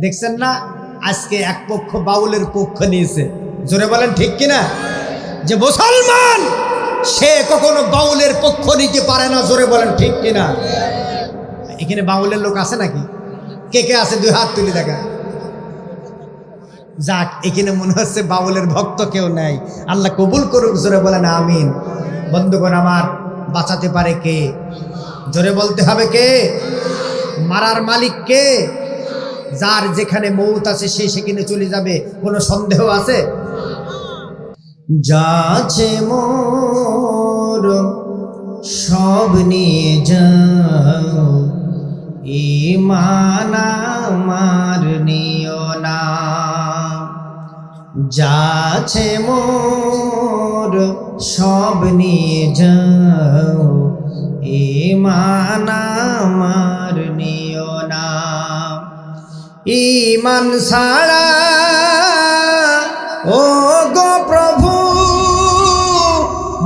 দেখছেন না আজকে এক পক্ষ বাউলের পক্ষ নিয়েছে, জোরে বলেন ঠিক কিনা? যে মুসলমান সে কখনো বাউলের পক্ষ নিতে পারে না, জোরে বলেন ঠিক কিনা? এখানে বাউলের লোক আছে নাকি? কে কে আছে দুই হাত তুলে দেখা। যাক, এখানে মনে হচ্ছে বাউলের ভক্ত কেউ নেই। আল্লাহ কবুল করুক, জোরে বলেন আমিন। বন্ধুগণ আমার, বাঁচাতে পারে কে? জোরে বলতে হবে কে? মারার মালিক কে? যার যেখানে মৌত আছে সে সেখানে চলে যাবে, কোনো সন্দেহ আছে? যাচ্ছে মোর সব নিয়ে যাও, ঈমান আমার নিও না। যাচ্ছে মোর সব নিয়ে যাও, ঈমান আমার নিও না। ঈমান ছাড়া ও গো প্রভু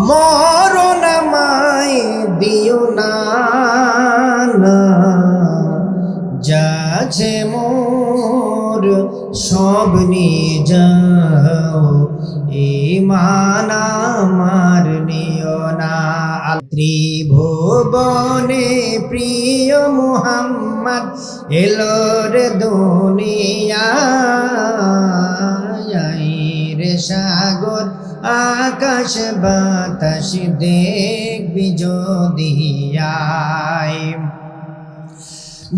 মরণ আমায় দিও না। যাচ্ছে মোর সব নিয়ে যাও, ঈমান আমার নিও না। ত্রিভুবনে প্রিয় মুহাম্মদ এলোর দুনিয়ায় রে সাগর আকাশ বাতাস দেখবি যদি আয়।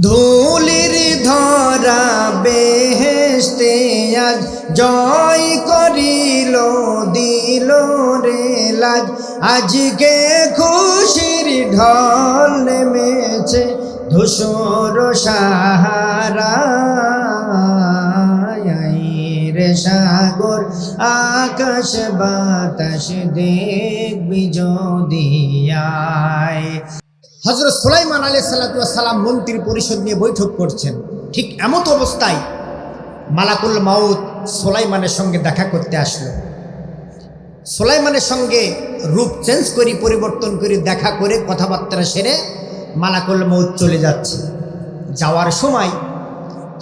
ধুলির ধরা বেহেশতে আজ জয় করিল দিল রে লাজ। আজকে খুশির ঢল নেমেছে ধূসর সাহারায় রে সাগর আকাশ বাতাস দেখবি যদি আয়। হযরত সুলাইমান আলাইহিস সালাম মন্ত্রী পরিষদ নিয়ে বৈঠক করছেন। ঠিক এমত অবস্থায় মালাকুল মাউত সুলাইমানের সঙ্গে দেখা করতে আসলো। সুলাইমানের সঙ্গে রূপ চেঞ্জ করে পরিবর্তন করে দেখা করে কথাবার্তা সেরে মালাকুল মাউত চলে যাচ্ছে। যাওয়ার সময়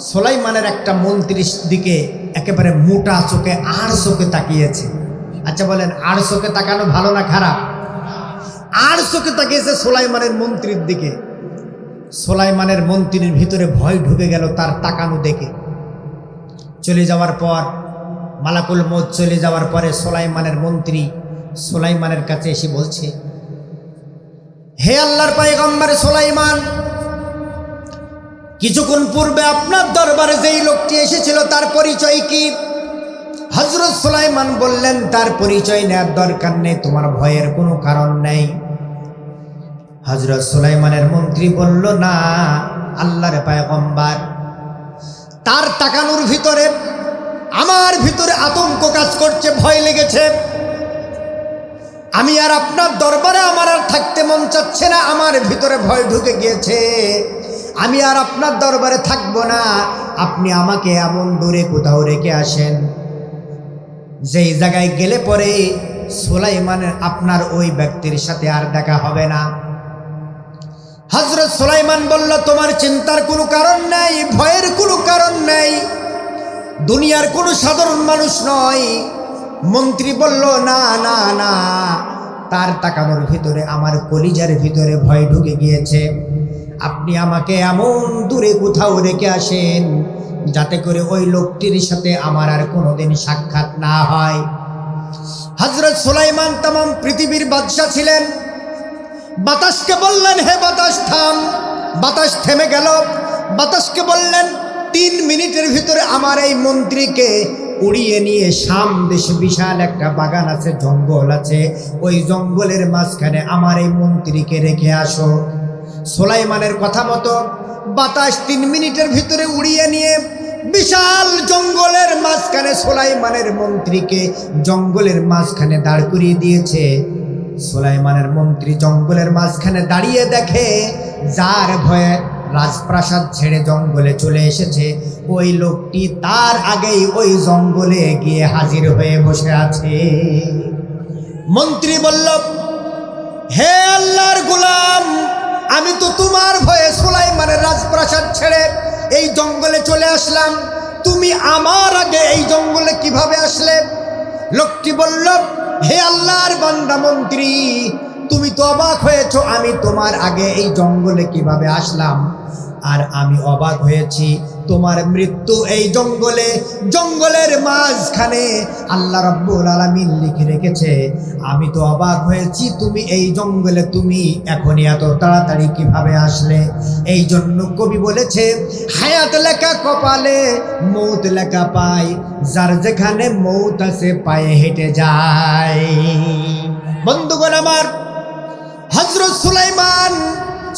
সুলাইমানের একটা মন্ত্রীর দিকে একেবারে মোটা চোখে আর চোখে তাকিয়েছে। আচ্ছা বলেন, আর চোখে তাকানো ভালো না খারাপ? আর চোখে তাকিয়েছে সুলাইমানের মন্ত্রীর দিকে। সুলাইমানের মন্ত্রীর ভিতরে ভয় ঢুকে গেল তার তাকানো দেখে। চলে যাওয়ার পর মালাকুল মউত চলে যাওয়ার পরে সুলাইমানের মন্ত্রী সুলাইমানের কাছে এসে বলছে, হে আল্লাহর পয়গম্বর সুলাইমান, কিছুক্ষণ পূর্বে আপনার দরবারে যেই লোকটি এসেছিল তার পরিচয় কি? হযরত সুলাইমান বললেন, তার পরিচয় নেওয়ার দরকার নেই, তোমার ভয়ের কোনো কারণ নেই। হযরত সুলাইমানের মন্ত্রী বলল, না আল্লাহর পয়গম্বর, তার তাকানোর ভিতরে আমার ভিতরে আতঙ্ক কাজ করছে, ভয় লেগেছে। আমি আর আপনার দরবারে আমার আর থাকতে মন চাচ্ছে না, আমার ভিতরে ভয় ঢুকে গিয়েছে। আমি আর আপনার দরবারে থাকবো না, আপনি আমাকে এমন দূরে কোথাও রেখে আসেন যেই জায়গায় গেলে পরে সুলাইমানের আপনার ওই ব্যক্তির সাথে আর দেখা হবে না। হযরত সুলাইমান বলল, তোমার চিন্তার কোনো কারণ নাই, ভয়ের কোনো কারণ নাই, দুনিয়ার কোনো সাধারণ মানুষ নয়। মন্ত্রী বলল, না না না, তার তাকানোর ভিতরে আমার কলিজার ভিতরে ভয় ঢুকে গিয়েছে। আপনি আমাকে এমন দূরে কোথাও রেখে আসেন যাতে করে ওই লোকটির সাথে আমার আর কোনোদিন সাক্ষাৎ না হয়। হযরত সুলাইমান तमाम পৃথিবীর বাদশা ছিলেন। বাতাসকে বললেন, হে বাতাস থাম। বাতাস থেমে গেল। বাতাসকে বললেন, 3 মিনিটের ভিতরে আমার এই মন্ত্রীকে উড়িয়ে নিয়ে শাম দেশে বিশাল একটা বাগান আছে, জঙ্গল আছে, ওই জঙ্গলের মাঝখানে আমার এই মন্ত্রীকে রেখে আসো। সুলাইমানের কথা মতো বাতাস 3 মিনিটের ভিতরে উড়িয়ে নিয়ে বিশাল জঙ্গলের মাঝখানে সুলাইমানের মন্ত্রীকে জঙ্গলের মাঝখানে দাঁড় করিয়ে দিয়েছে। সুলাইমানের মন্ত্রী জঙ্গলের মাঝখানে দাঁড়িয়ে দেখে যার ভয়ে রাজপ্রাসাদ ছেড়ে জঙ্গলে চলে এসেছে ওই লোকটি তার আগেই ওই জঙ্গলে গিয়ে হাজির হয়ে বসে আছে। মন্ত্রী বলল, হে আল্লাহর গোলাম, আমি তো তোমার ভয়ে সুলাইমানের রাজপ্রাসাদ ছেড়ে এই জঙ্গলে চলে আসলাম, তুমি আমার আগে এই জঙ্গলে কিভাবে আসলে? লোকটি বলল, হে আল্লাহর বান্দা মন্ত্রী, তুমি তো অবাক হয়েছো আমি তোমার আগে এই জঙ্গলে কিভাবে আসলাম। আর আমি অবাক হয়েছি তোমার মৃত্যু এই জঙ্গলে, জঙ্গলের মাঝখানে আল্লাহ রাব্বুল আলামিন লিখে রেখেছে। আমি তো অবাক হয়েছি তুমি এই জঙ্গলে তুমি এখনই এত তাড়াতাড়ি কিভাবে আসলে। এই জন্য কবি বলেছে, হায়াত লেখা কপালে মৌত লেখা পায়, যার যেখানে মৌত আছে পায়ে হেঁটে যায়। বন্ধুগণ আমার, হযরত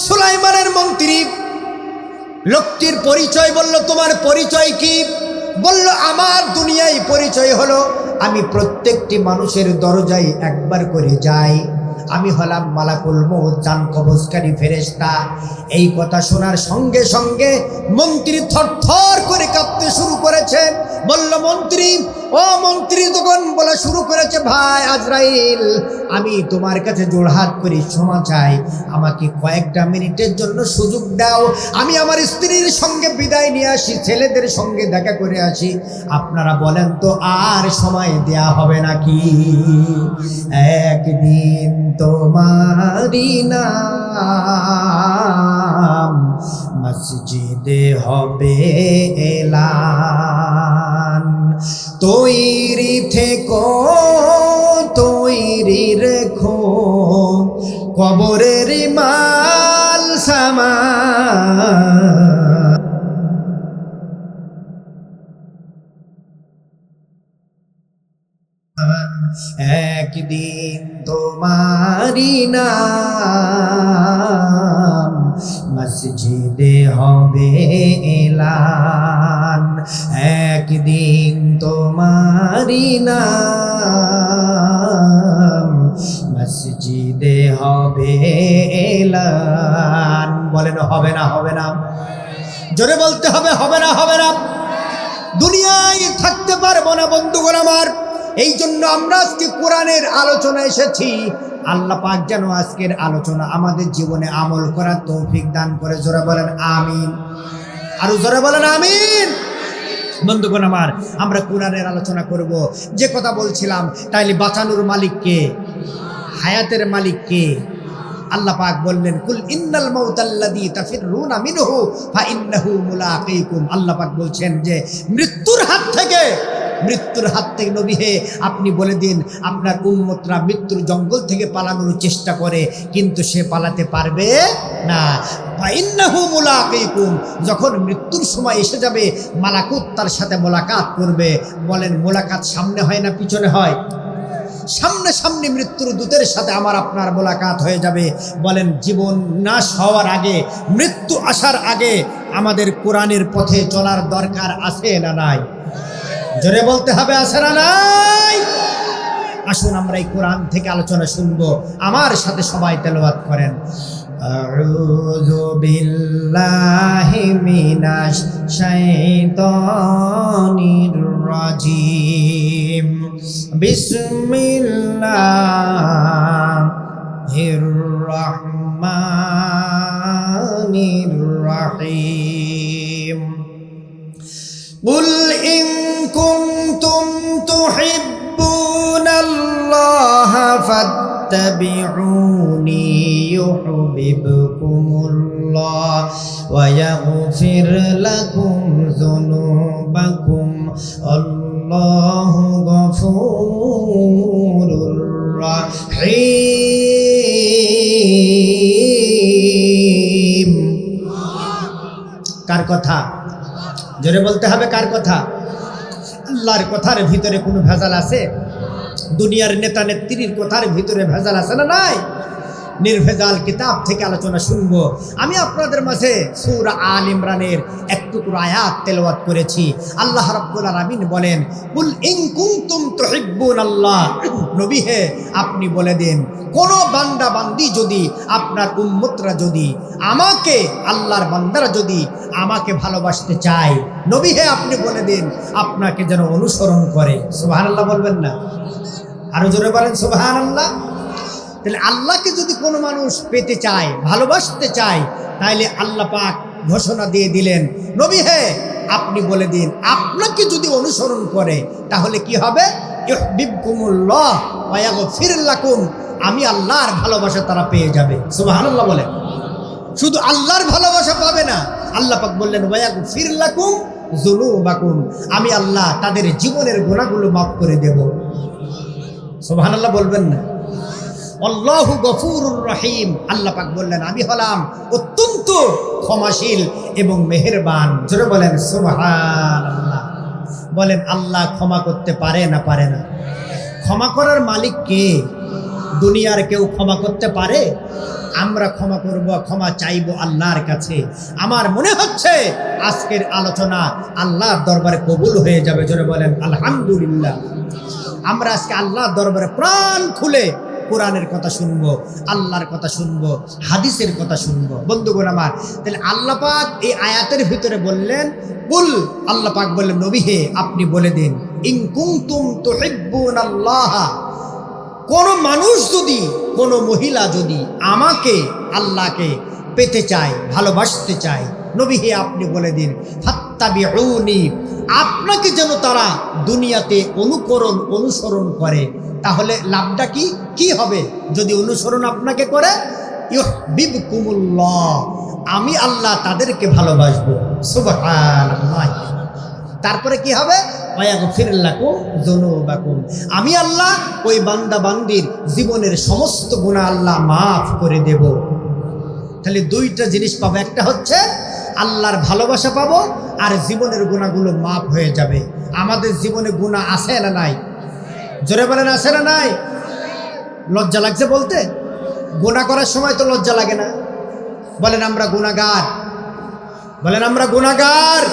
সুলাইমানের মন্ত্রী লোকটির পরিচয় বলল, তোমার পরিচয় কি? বলল, আমার দুনিয়ায় পরিচয় হলো আমি প্রত্যেকটি মানুষের দরজায় একবার করে যাই, আমি হলাম মালাকুল মউত, জান কবজকারী ফেরেশতা। এই কথা শোনার সঙ্গে সঙ্গে মন্ত্রী থরথর করে কাঁপতে শুরু করেছে। বলল, মন্ত্রী, ও মন্ত্রী তখন বলা শুরু করেছে, ভাই আজরাইল, আমি তোমার কাছে জোড়হাত করি, ক্ষমা চাই, আমাকে কয়েকটা মিনিটের জন্য সুযোগ দাও, আমি আমার স্ত্রীর সঙ্গে বিদায় নিয়ে আসি, ছেলেদের সঙ্গে দেখা করে আসি। আপনারা বলেন তো আর সময় দেয়া হবে নাকি? একদিন তোমারি নাম মসজিদে হবে এলান, তৈরি থেকো তৈরি রেখো কবরের মাল সামান। একদিন তোমারি নাম মসজিদে হবে এলান, একদিন তোমারি নাম মসজিদে হবে এলান। বলেন হবে না? হবে না? জোরে বলতে হবে, হবে না? হবে না? দুনিয়ায় থাকতে পারবো না বন্ধুগণ আমার। এই জন্য আমরা আজকে কোরআনের আলোচনা এসেছি। আল্লাহ পাক যেন আজকের আলোচনা আমাদের জীবনে আমল করার তৌফিক দান করে। জোরে বলেন আমিন। আরো জোরে বলেন আমিন। বন্ধুগণ আমার, আমরা কোরআনের আলোচনা করব। যে কথা বলছিলাম, তাইলে বাঁচানোর মালিক কে? হায়াতের মালিক কে? আল্লাহ পাক বললেন, কুল ইন্নাল মাউতাল্লাযী তাফিররুনা মিনহু ফাইন্নাহু মুলাকীকুম। আল্লাহ পাক বলছেন যে মৃত্যুর হাত থেকে নবী হে আপনি বলে দিন, আপনার উম্মতরা মৃত্যুর জঙ্গল থেকে পালানোর চেষ্টা করে, কিন্তু সে পালাতে পারবে না। ফাইন্নাহু মুলাকীকুম, যখন মৃত্যুর সময় এসে যাবে মালাকুত তার সাথে মোলাকাত করবে। বলেন, মোলাকাত সামনে হয় না পিছনে হয়? সামনে সামনে মৃত্যুর দূতের সাথে আমার আপনার মোলাকাত হয়ে যাবে। বলেন, জীবন নাশ হওয়ার আগে, মৃত্যু আসার আগে আমাদের কোরআনের পথে চলার দরকার আছে না নাই? জোরে বলতে হবে, আছে না নাই? আসুন আমরা এই কোরআন থেকে আলোচনা শুনবো। আমার সাথে সবাই তেলাওয়াত করেন। আউযু বিল্লাহি মিনাশ শাইতানির রাজিম। বিসমিল্লাহির রহমানির রহিম। কুল ইন কুনতুম তুহিব্বুনাল্লাহা ফাত্তাবিউনি ইউহিব্বুকুমুল্লাহ ওয়া ইয়াগফির লাকুম যুনুবাকুম আল্লাহু গফুরুর রহিম। কার কথা? জোরে বলতে হবে, কার কথা? আল্লাহর কথার ভিতরে কোনো ভেজাল আছে? দুনিয়ার নেতা নেত্রীর কথার ভিতরে ভেজাল আছে না নাই? নির্ভেজাল কিতাব থেকে আলোচনা শুনবো। আমি আপনাদের মাঝে সূরা আল ইমরানের এক টুকরো আয়াত তেলাওয়াত করেছি। আল্লাহ রাব্বুল আলামিন বলেন, কুল ইন কুনতুম তুহিব্বুনাল্লাহ, নবী হে আপনি বলে দিন, কোন বান্দা বান্দি যদি, আপনার উম্মতরা যদি আমাকে, আল্লাহর বান্দারা যদি আমাকে ভালোবাসতে চায়, নবী হে আপনি বলে দিন আপনাকে যেন অনুসরণ করে। সুবহানাল্লাহ বলবেন না? আরো জোরে বলেন সুবহানাল্লাহ। তাহলে আল্লাহকে যদি কোনো মানুষ পেতে চায়, ভালোবাসতে চায়, তাহলে আল্লাহ পাক ঘোষণা দিয়ে দিলেন, নবী হে আপনি বলে দিন আপনাকে যদি অনুসরণ করে তাহলে কি হবে? ইউহিব্বুকুমুল্লাহ ওয়া ইয়াগফির লাকুম, আমি আল্লাহর ভালোবাসা তারা পেয়ে যাবে। সুবহানাল্লাহ বলে। শুধু আল্লাহর ভালোবাসা পাবে না, আল্লাহ পাক বললেন ওয়া ইয়াগফির লাকুম যুনুবাকুম, আমি আল্লাহ তাদের জীবনের গুনাহগুলো মাফ করে দেব। সুবহানাল্লাহ বলবেন না? আল্লাহু গফুরুর রহিম, আল্লাহ পাক বললেন আমি হলাম অত্যন্ত ক্ষমাশীল এবং মেহেরবান। জোরে বলেন সুবহানাল্লাহ। বলেন আল্লাহ ক্ষমা করতে পারে না পারে না? ক্ষমা করার মালিক কে? দুনিয়ার কেউ ক্ষমা করতে পারে? আমরা ক্ষমা করব, ক্ষমা চাইব আল্লাহর কাছে। আমার মনে হচ্ছে আজকের আলোচনা আল্লাহর দরবারে কবুল হয়ে যাবে। জোরে বলেন আলহামদুলিল্লাহ। আমরা আজকে আল্লাহর দরবারে প্রাণ খুলে কোরআনের কথা শুনবো, আল্লাহর কথা শুনবো, হাদিসের কথা শুনবো। বন্ধুগণ আমার, তাহলে আল্লাহ পাক এই আয়াতের ভিতরে বললেন কুল, আল্লাহ পাক বললেন নবী হে আপনি বলে দিন ইন কুনতুম তুহিব্বুনাল্লাহ, কোন মানুষ যদি, কোন মহিলা যদি আমাকে আল্লাহকে পেতে চায়, ভালোবাসতে চায়, নবী হে আপনি বলে দিন ফাত্তাবিউনি, আপনাকে যেন তারা দুনিয়াতে অনুসরণ করে। তাহলে লাভটা কি কি হবে যদি অনুসরণ আপনাকে করে? ইউহিব্বুকুমুল্লাহ, আমি আল্লাহ তাদেরকে ভালোবাসবো। সুবহানাল্লাহ। তারপরে কি হবে? ওয়া ইয়াগফির লাকুম যুনুবাকুম, আমি আল্লাহ ওই বান্দা বান্দির জীবনের সমস্ত গুনাহ আল্লাহ মাফ করে দেব। তাহলে দুইটা জিনিস পাবো, একটা হচ্ছে আল্লাহর ভালোবাসা পাবো, আর জীবনের গুনাহগুলো মাফ হয়ে যাবে। আমাদের জীবনে গুনাহ আছে না নাই? জোরে বলেন আছে না নাই? লজ্জা লাগছে বলতে? গুনাহ করার সময় তো লজ্জা লাগে না? বলেন আমরা গুনাহগার, বলেন আমরা গুনাহগার।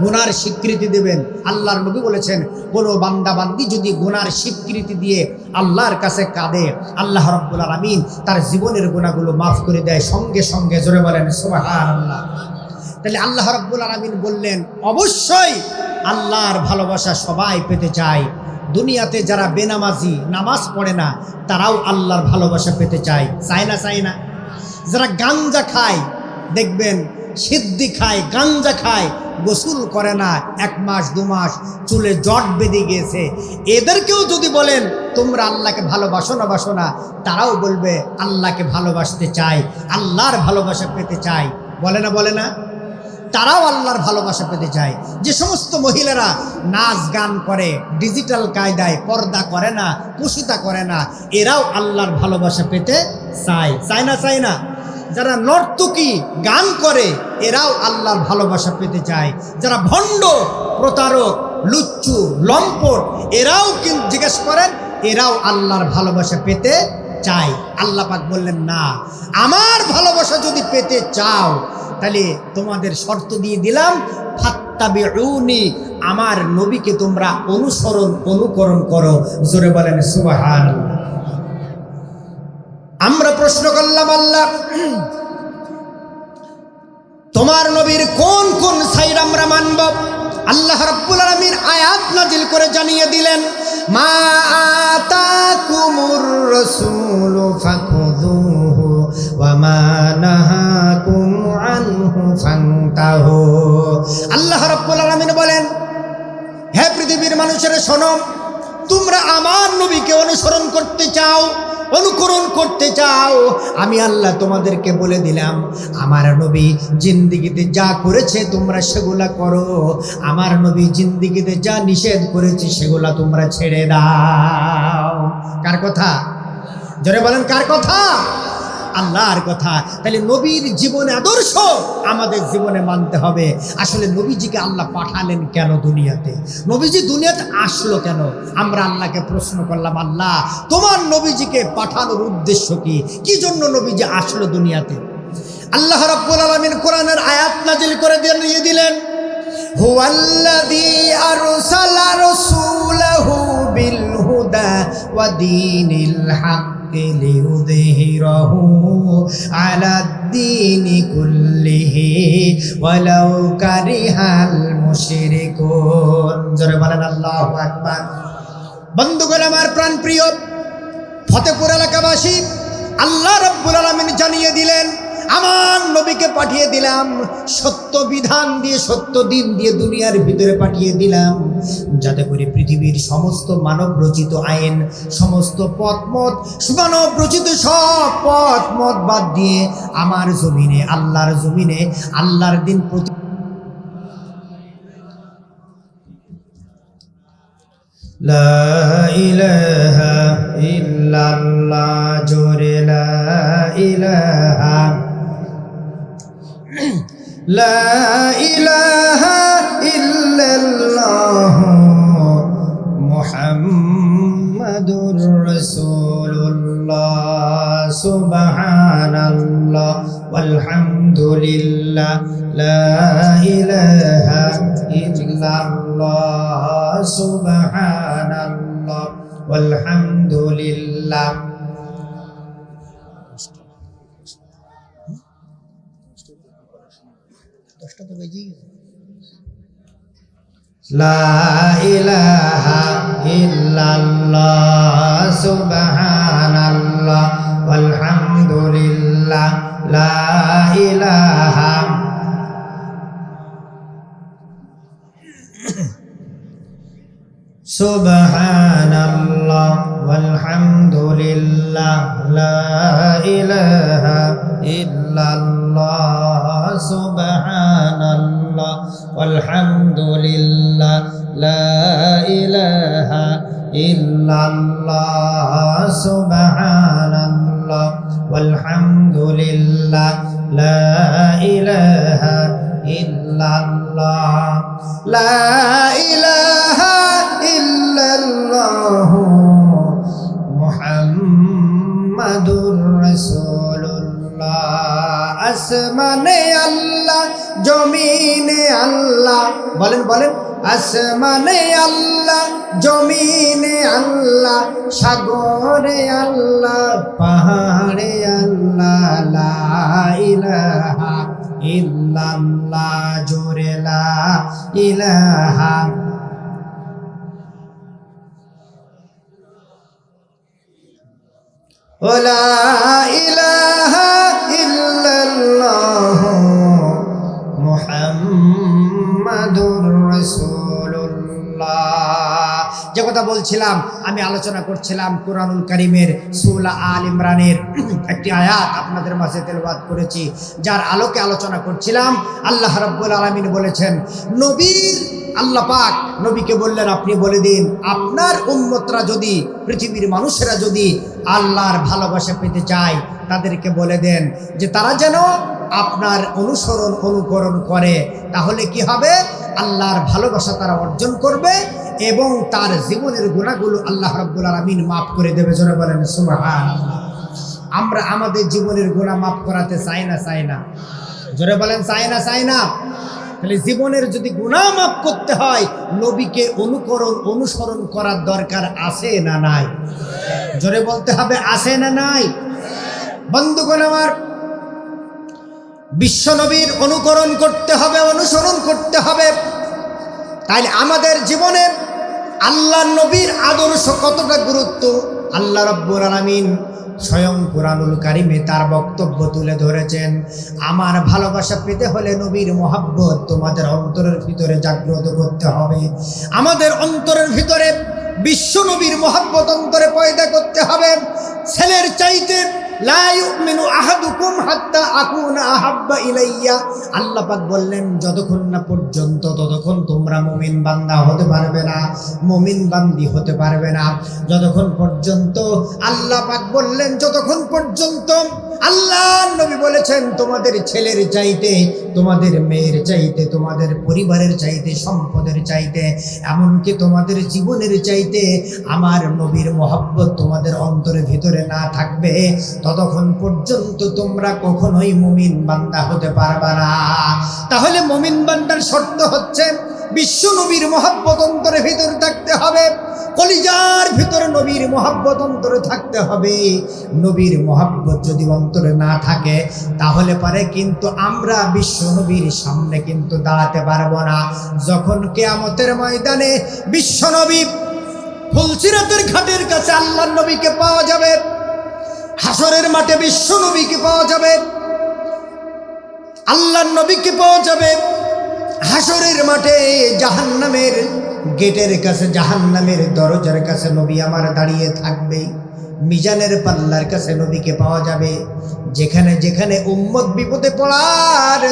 গুনার স্বীকৃতি দেবেন। আল্লাহর নবী বলেছেন কোনো বান্দা বান্দি যদি গুনার স্বীকৃতি দিয়ে আল্লাহর কাছে কাঁদে, আল্লাহ রাব্বুল আলামিন তার জীবনের গুনাহগুলো মাফ করে দেয় সঙ্গে সঙ্গে। জোরে বলেন সুবহানাল্লাহ। তাহলে আল্লাহ রাব্বুল আলামিন বললেন অবশ্যই আল্লাহর ভালোবাসা সবাই পেতে চায়। দুনিয়াতে যারা বেনামাজি, নামাজ পড়ে না, তারাও আল্লাহর ভালোবাসা পেতে চায়। চায় না? চায় না? যারা গাঞ্জা খায়, দেখবেন সিদ্ধি খায়, গাঞ্জা খায়, গোসল করে না, 1 মাস 2 মাস চুলে জট বেঁধে গিয়েছে, এদেরকেও যদি বলেন তোমরা আল্লাহকে ভালোবাসো না বাসো না, তারাও বলবে আল্লাহকে ভালোবাসতে চাই, আল্লাহর ভালোবাসা পেতে চাই। বলে না? বলে না? তারাও আল্লাহর ভালোবাসা পেতে চায়। যে সমস্ত মহিলারা নাচ গান করে, ডিজিটাল কায়দায় পর্দা করে না, কুশিতা করে না, এরাও আল্লাহর ভালোবাসা পেতে চায়। চায় না? চায় না? যারা নর্তকী, গান করে, এরাও আল্লাহর ভালোবাসা পেতে চায়। যারা ভণ্ড, প্রতারক, লুচ্চু, লম্পট, এরাও কিন্তু জিজ্ঞেস করেন, এরাও আল্লাহর ভালোবাসা পেতে চায়। আল্লাহ পাক বললেন না, আমার ভালোবাসা যদি পেতে চাও তাহলে তোমাদের শর্ত দিয়ে দিলাম ফাত্তাবিউনি, আমার নবীকে তোমরা অনুকরণ করো। জোরে বলেন সুবহানাল্লাহ। আমরা প্রশ্ন করলাম আল্লাহ তোমার নবীর কোন কোন সাইর আমরা মানব? আল্লাহ রাব্বুল আলামিন আয়াত নাজিল করে জানিয়ে দিলেন মা আতাকুমুর রাসূলু ফাখুযুহু ওয়া মা নাহাকুম আনহু ফান্তাহু। আল্লাহ রাব্বুল আলামিন বলেন হে পৃথিবীর মানুষেরা শোনো, তোমরা আমার নবীকে অনুসরণ করতে চাও, অনুকরণ করতে চাও, আমি আল্লাহ তোমাদেরকে বলে দিলাম আমার নবী জিন্দেগিতে যা করেছে তোমরা সেগুলা করো, আমার নবী জিন্দেগিতে যা নিষেধ করেছে সেগুলা তোমরা ছেড়ে দাও। কার কথা? জোরে বলেন কার কথা? আল্লাহর কথা। তাহলে নবীর জীবনে আদর্শ আমাদের জীবনে মানতে হবে। আসলে নবীজিকে আল্লাহ পাঠালেন কেন দুনিয়াতে? নবীজি দুনিয়াতে আসলো কেন? আমরা আল্লাহকে প্রশ্ন করলাম, আল্লাহ তোমার নবীজিকে পাঠানোর উদ্দেশ্য কি? কি জন্য নবীজি আসলো দুনিয়াতে? আল্লাহ রাব্বুল আলামিন কোরআনের আয়াত নাজিল করে দিয়ে দিলেন হুয়াল্লাযী আরসালা রাসূলাহু বিল হুদা ওয়া দীনিল হক লিইয়ুযহিরাহু আলাদ-দীনি কুল্লিহি ওয়ালাউ কারিহাল মুশরিকুন। জোরে বলেন আল্লাহু আকবার। বন্ধুগণ আমার প্রাণপ্রিয় ফতেপুর এলাকাবাসী, আল্লাহ রাব্বুল আলামিন জানিয়ে দিলেন আমার নবীকে পাঠিয়ে দিলাম, সত্য বিধান দিয়ে সত্য দিন দিয়ে দুনিয়ার ভিতরে পাঠিয়ে দিলাম, যাতে করে পৃথিবীর সমস্ত মানব রচিত আইন, সমস্ত পথমত, মানব রচিত সব পথমত বাদ দিয়ে আমার জমিনে, আল্লাহর জমিনে আল্লাহর দিন প্রতি লা ইলাহা ইল্লাল্লাহ, জোরে লা ইলাহা, লা ইলাহা ইল্লাল্লাহ মুহাম্মাদুর রাসূলুল্লাহ, সুবহানাল্লাহ ওয়ালহামদুলিল্লাহ, লা ইলাহা ইল্লাল্লাহ, সুবহানাল্লাহ ওয়ালহামদুলিল্লাহ। লা ইলাহা ইল্লাল্লাহ, সুবহানাল্লাহ ওয়ালহামদুলিল্লাহ, লা ইলাহা সুবহানাল্লাহ ওয়ালহামদুলিল্লাহ, লা ইলাহা ইল্লাল্লাহ, সুবহানাল্লাহ ওয়ালহামদুলিল্লাহ, লা ইলাহা ইল্লাল্লাহ, সুবহানাল্লাহ ওয়ালহামদুলিল্লাহ, লা ইলাহা ইল্লাল্লাহ, লা ইলাহা ইল্লাল্লাহ মুহাম্মাদুর রাসূলুল্লাহ। আসমানে আল্লাহ, জমিনে আল্লাহ, বলেন বলেন, আসমানে আল্লাহ, জমিনে আল্লাহ, সাগরে আল্লাহ, পাহাড়ে আল্লাহ, লা ইলাহা ইল্লাল্লাহ, জোরে লা ইলাহা, লা ইলাহা ইল্লাল্লাহ মুহাম্মাদুর রাসূলুল্লাহ। যে কথা বলছিলাম, আমি আলোচনা করছিলাম কুরআনুল কারীমের সূরা আল ইমরানের একটি আয়াত আপনাদের মাঝে তেলাওয়াত করেছি, যার আলোকে আলোচনা করছিলাম। আল্লাহ রাব্বুল আলামিন বলেছেন, নবীর আল্লাহ পাক নবীকে বললেন, আপনি বলে দিন আপনার উম্মতরা যদি, পৃথিবীর মানুষেরা যদি আল্লাহর ভালোবাসা পেতে চায়, তাদেরকে বলে দেন যে তারা যেন আপনার অনুসরণ অনুকরণ করে। তাহলে কি হবে? আল্লাহর ভালোবাসা তারা অর্জন করবে এবং তার জীবনের গুনাহগুলো আল্লাহ রাব্বুল আলামিন মাফ করে দেবে। জোরে বলেন সুবহানাল্লাহ। আমরা আমাদের জীবনের গুনাহ মাফ করাতে চাই না? চাই না? জোরে বলেন, চাই না? চাই না? তাহলে জীবনের যদি গুনাহ মাফ করতে হয়, নবীকে অনুসরণ করার দরকার আছে না নাই? জোরে বলতে হবে, আছে না নাই? বন্ধুগণ আমার, বিশ্ব নবীর অনুকরণ করতে হবে, অনুসরণ করতে হবে। তাইলে আমাদের জীবনে আল্লাহ নবীর আদর্শ কতটা গুরুত্ব আল্লাহ রাব্বুল আলামিন স্বয়ং কুরআনুল কারীমে তার বক্তব্য তুলে ধরেছেন। আমার ভালোবাসা পেতে হলে নবীর মহব্বত তোমাদের অন্তরের ভিতরে জাগ্রত করতে হবে। আমাদের অন্তরের ভিতরে বিশ্ব নবীর মহব্বত অন্তরে পয়দা করতে হবে। ছেলের চাইতে লা ইউমিনু আহাদুকুম হাত্তা আকুনা আহাব্বা ইলাইয়া, আল্লাহ পাক বললেন যতক্ষণ না পর্যন্ত ততক্ষণ তোমরা মুমিন বান্দা হতে পারবে না, মুমিন বান্দি হতে পারবে না। যতক্ষণ পর্যন্ত আল্লাহ পাক বললেন, যতক্ষণ পর্যন্ত আল্লাহ নবী বলেছেন তোমাদের ছেলের চাইতে, তোমাদের মেয়ের চাইতে, তোমাদের পরিবারের চাইতে, সম্পদের চাইতে, এমনকি তোমাদের জীবনের চাইতে আমার নবীর মহব্বত তোমাদের অন্তরের ভিতরে না থাকবে, ততক্ষণ পর্যন্ত তোমরা কখনোই মুমিন বান্দা হতে পারবে না। তাহলে মুমিন বান্দার শর্ত হচ্ছে বিশ্ব নবীর মহব্বত অন্তরের ভিতরে থাকতে হবে, কলিজার ভিতরে নবীর মহব্বত অন্তরে থাকতে হবে। নবীর মহব্বত যদি অন্তরে না থাকে, তাহলে পারে কিন্তু আমরা বিশ্ব নবীর সামনে কিন্তু দাঁড়াতে পারবো না। যখন কিয়ামতের ময়দানে বিশ্ব নবী ফুলসিরাতের ঘাটের কাছে আল্লাহর নবীকে পাওয়া যাবে, হাসরের মাঠে বিশ্ব নবীকে পাওয়া যাবে, আল্লাহর নবীকে পাওয়া যাবে হাসরের মাঠে জাহান্নামের গেটের কাছে, জাহান্নামের দরজার কাছে নবী আমার দাঁড়িয়ে থাকবে। মিজানের পাল্লার কাছে নবীকে পাওয়া যাবে। যেখানে যেখানে উম্মত বিপদে পড়ার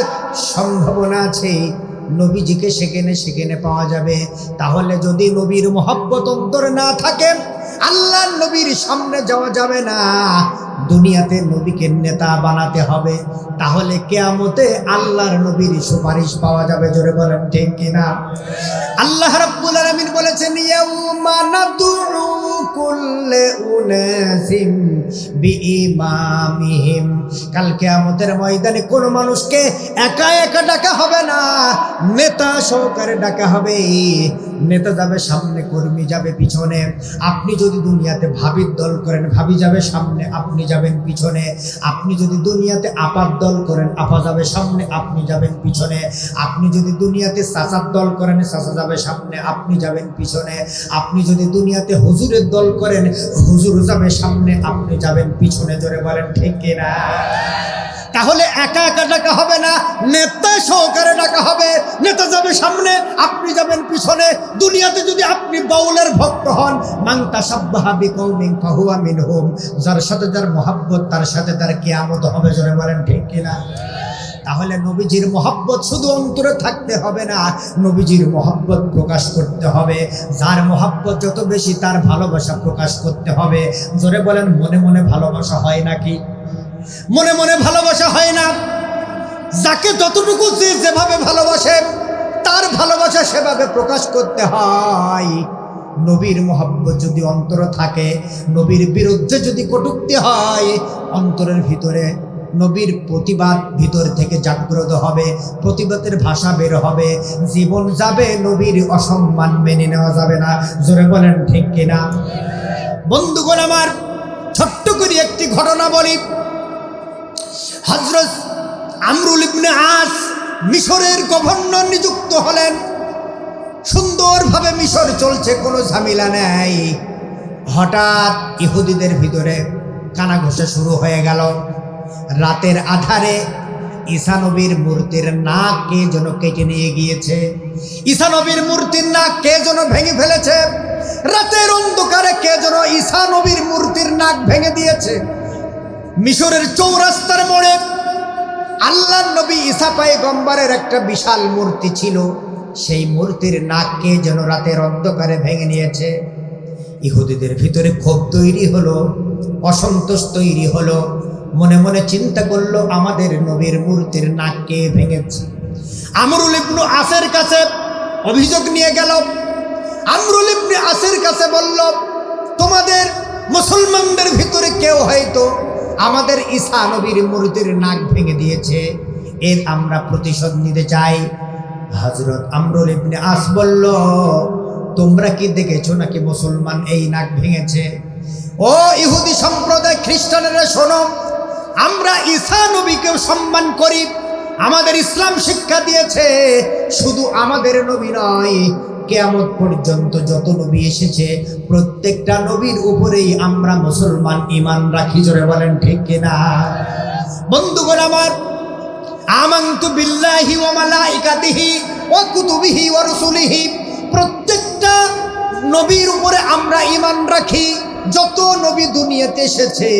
সম্ভাবনা আছে নবীজিকে সেখানে সেখানে পাওয়া যাবে। তাহলে যদি নবীর মহব্বত অন্তরে না থাকে আল্লাহর নবীর সামনে যাওয়া যাবে না, দুনিয়াতে নবীকে নেতা বানাতে হবে। তাহলে কিয়ামতে আল্লাহর নবীর সুপারিশ পাওয়া যাবে। জোরে বলেন ঠিক কিনা? আল্লাহ রাব্বুল আলামিন বলেছেন, ইয়াউমা নাদউ কুল্লে উনাসিম বিইমামিহিম। কাল কিয়ামতের ময়দানে কোনো মানুষকে একা একা ডাকা হবে না, নেতা সহকারে ডাকা হবে। নেতা যাবে সামনে, কর্মী যাবে পিছনে। আপনি যদি দুনিয়াতে ভাবির দল করেন, ভাবি যাবে সামনে, আপনি যাবেন পিছনে। আপনি যদি দুনিয়াতে আপার দল করেন, আপা যাবে সামনে, আপনি যাবেন পিছনে। আপনি যদি দুনিয়াতে চাচার দল করেন, চাচা যাবে সামনে, আপনি যাবেন পিছনে। আপনি যদি দুনিয়াতে হুজুরের দল করেন, হুজুর যাবে সামনে, আপনি যাবেন পিছনে। জোরে বলেন ঠিক কিনা? তাহলে একা একা ডাকা হবে না, নেতা সহকারে ডাকা হবে। নেতা যাবে সামনে, আপনি যাবেন পিছনে। দুনিয়াতে যদি আপনি বাউলের ভক্ত হন, মান তাশাব্বাহা বিকওমিন ফাহুয়া মিনহুম, যার সাথে যার মহব্বত তার সাথে তার কিয়ামত হবে। জোরে বলেন ঠিক কিনা? তাহলে নবীজির মহব্বত শুধু অন্তরে থাকতে হবে না, নবীজির মহব্বত প্রকাশ করতে হবে। যার মহব্বত যত বেশি তার ভালোবাসা প্রকাশ করতে হবে। জোরে বলেন, মনে মনে ভালোবাসা হয় নাকি? মনে মনে ভালোবাসা হয় না। যাকে যতটুকু যে যেভাবে ভালোবাসে তার ভালোবাসা সেভাবে প্রকাশ করতে হয়। নবীর মহব্বত যদি অন্তরে থাকে, নবীর বিরুদ্ধে যদি কটূক্তি হয়, অন্তরের ভিতরে নবীর প্রতিবাদ ভিতর থেকে জাগ্রত হবে, প্রতিবাদের ভাষা বের হবে, জীবন যাবে, নবীর অসম্মান মেনে নেওয়া যাবে না। জোরে বলেন ঠিক কিনা? বন্ধুগণ আমার, ছোট্ট করে একটি ঘটনা বলি। হযরত আমরুল ইবনে আস মিশরের গভর্নর নিযুক্ত হলেন। সুন্দরভাবে মিশর চলছে, কোনো ঝামেলা নেই। হঠাৎ ইহুদিদের ভিতরে কানাঘুষা শুরু হয়ে গেল। রাতের আধারে ঈসা নবীর মূর্তির নাক কে যেন কেটে নিয়ে গিয়েছে। ঈসা নবীর মূর্তির নাক কে যেন ভেঙে ফেলেছে। রাতের অন্ধকারে কে যেন ঈসা নবীর মূর্তির নাক ভেঙে দিয়েছে। মিশরের চৌরাস্তার মোড়ে আল্লাহর নবী ঈসা পয়গম্বরের একটা বিশাল মূর্তি ছিল, সেই মূর্তির নাক কে যেন রাতের অন্ধকারে ভেঙে নিয়েছে। ইহুদিদের ভিতরে ক্ষোভ তৈরি হলো, অসন্তোষ তৈরি হলো। মনে মনে চিন্তা করলো, আমাদের নবীর মূর্তির নাক কে ভেঙেছে। আমরুল ইবনে আসের কাছে অভিযোগ নিয়ে গেল। আমরুল ইবনে আসের কাছে বলল, তোমাদের মুসলমানদের ভিতরে কেউ হয়তো আমাদের ঈসা নবীর মূর্তির নাক ভেঙে দিয়েছে, এর আমরা প্রতিশোধ নিতে চাই। হযরত আমরুল ইবনে আস বলল, তোমরা কি দেখেছো নাকি মুসলমান এই নাক ভেঙেছে? ও ইহুদি সম্প্রদায়, খ্রিস্টানেরা শোনো, আমরা ঈসা নবীকে সম্মান করি। আমাদের ইসলাম শিক্ষা দিয়েছে শুধু আমাদের নবী নয়, কিয়ামত পর্যন্ত যত নবী এসেছে প্রত্যেকটা নবীর উপরেই আমরা মুসলমান ঈমান রাখি। জোরে বলেন ঠিক কিনা? বন্ধুগণ আমার, আমানতু বিল্লাহি ওয়া মালাইকাতিহি ওয়া কুতুবিহি ওয়া রাসূলিহি, প্রত্যেকটা নবীর উপরে আমরা ঈমান রাখি। যত নবী দুনিয়াতে এসেছে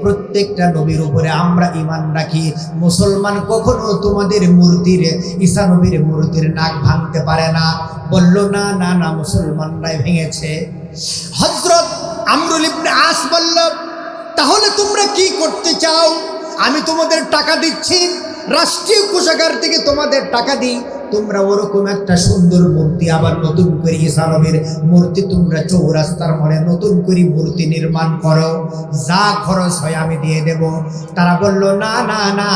প্রত্যেকটা নবীর উপরে আমরা ঈমান রাখি। মুসলমান কখনো তোমাদের মূর্তির, ঈসা নবীর মূর্তির নাক ভাঙতে পারে না। বলল, না না না, মুসলমানরাই ভেঙেছে। হযরত আমরুল ইবনে আস বলল, তাহলে তোমরা কি করতে চাও? আমি তোমাদের টাকা দিচ্ছি, রাষ্ট্রীয় কোষাগার থেকে তোমাদের টাকা দিই, তোমরা ওরকম একটা সুন্দর মূর্তি আবার নতুন করে ঈসা নবীর মূর্তি তোমরা চৌরাস্তার মোড়ে নতুন করে মূর্তি নির্মাণ করো, যা খরচ হয় আমি দিয়ে দেব। তারা বলল, না না না,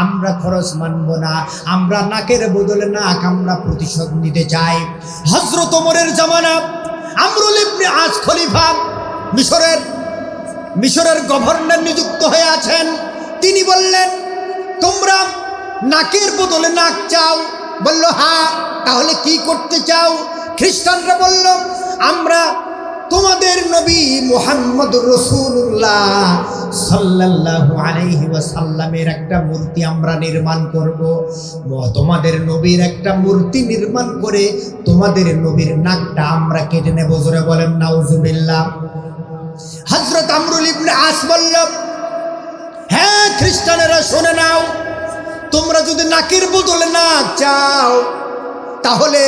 আমরা খরচ মানব না, আমরা নাকের বদলে নাক আমরা প্রতিশোধ নিতে চাই। হযরত ওমরের জামানা, আমরুল ইবনে আস খলিফা, মিশরের গভর্নর নিযুক্ত হয়ে আছেন। তিনি বললেন, তোমরা নাকের বদলে নাক চাও? বলল, হ্যাঁ। তাহলে কি করতে চাও? খ্রিস্টানরা বলল, আমরা তোমাদের নবী মুহাম্মদুর রাসূলুল্লাহ সাল্লাল্লাহু আলাইহি ওয়াসাল্লামের একটা মূর্তি আমরা নির্মাণ করব। তোমাদের নবীর একটা মূর্তি নির্মাণ করে তোমাদের নবীর নাকটা আমরা কেটে নেব। জোরে বলেন নাউজুবিল্লাহ। হযরত আমরুল ইবনে আস বলল, হ্যাঁ খ্রিস্টানেরা শুনে নাও, তোমরা যদি নাকের বদলে নাক চাও তাহলে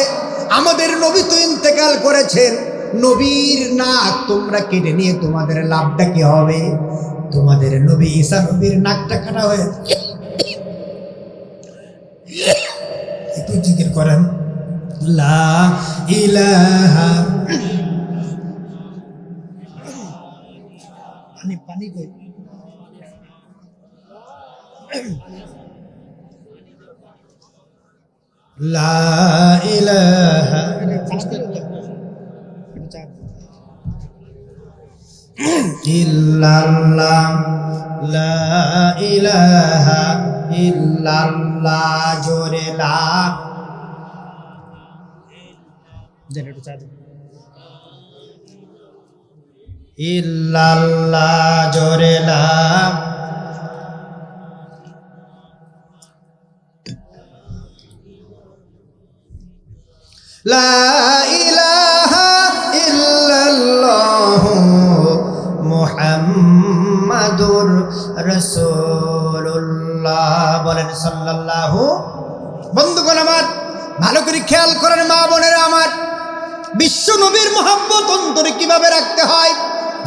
আমাদের নবী তো ইন্তেকাল করেছেন, নবীর নাক তোমরা কেটে নিয়ে তোমাদের লাভটা কি হবে? তোমাদের নবী ঈসা নবীর নাকটা কাটা হয়ে, একটু জিকির করেন লা ইলাহা, পানি পানি কই, লা ইলাহা ইল্লাল্লাহ, লা ইলাহা ইল্লাল্লাহ, জোরে লা, ইল্লাল্লাহ, জোরে লা, লা ইলাহা ইল্লাল্লাহ মুহাম্মাদুর রাসূলুল্লাহ। বলেন সাল্লাল্লাহু। বন্ধুগণ আমার, ভালো করে খেয়াল করেন মা বোনেরা আমার, বিশ্ব নবীর মহব্বত অন্তরে কিভাবে রাখতে হয়।